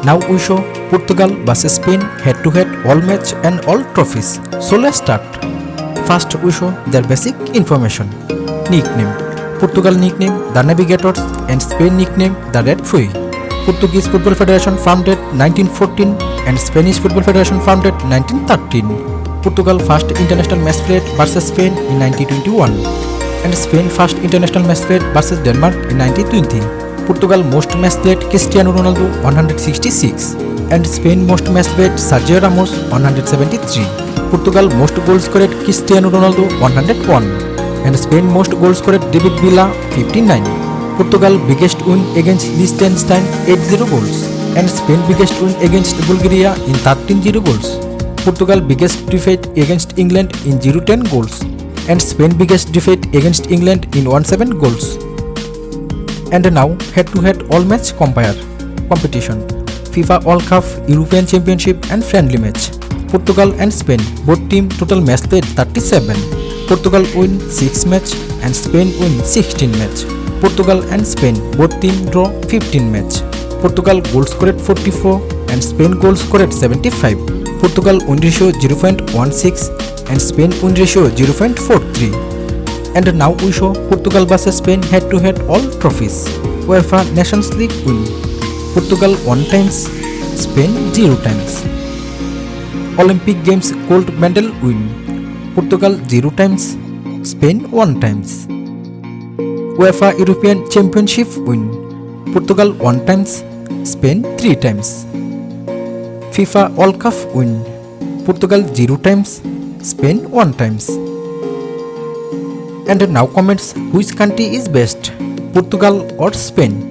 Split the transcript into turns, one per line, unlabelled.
Now we show Portugal vs Spain head-to-head all match and all trophies. So let's start. First we show their basic information. Nickname: Portugal nickname the Navigators and Spain nickname the Red Fui. Portuguese Football Federation founded 1914 and Spanish Football Federation founded 1913. Portugal first international match played versus Spain in 1921 and Spain first international match played versus Denmark in 1920. Portugal most match played Cristiano Ronaldo 166 and Spain most match played Sergio Ramos 173. Portugal most goals scored Cristiano Ronaldo 101 and Spain most goals scored David Villa 59. Portugal biggest win against Liechtenstein 8-0 goals and Spain biggest win against Bulgaria in 13-0 goals. Portugal biggest defeat against England in 0-10 goals and Spain biggest defeat against England in 1-7 goals. And now head-to-head all match competition. FIFA World Cup, European Championship and friendly match. Portugal and Spain both team total match played 37. Portugal win 6 match and Spain win 16 match. Portugal and Spain both team draw 15 match. Portugal goal scored 44 and Spain goal scored 75. Portugal win ratio 0.16 and Spain win ratio 0.43. And now we show Portugal vs Spain head-to-head all trophies. UEFA Nations League win. Portugal 1 times, Spain 0 times. Olympic Games gold medal win. Portugal 0 times, Spain 1 times. UEFA European Championship win. Portugal 1 times, Spain 3 times. FIFA World Cup win. Portugal 0 times, Spain 1 times. And now comments which country is best, Portugal or Spain.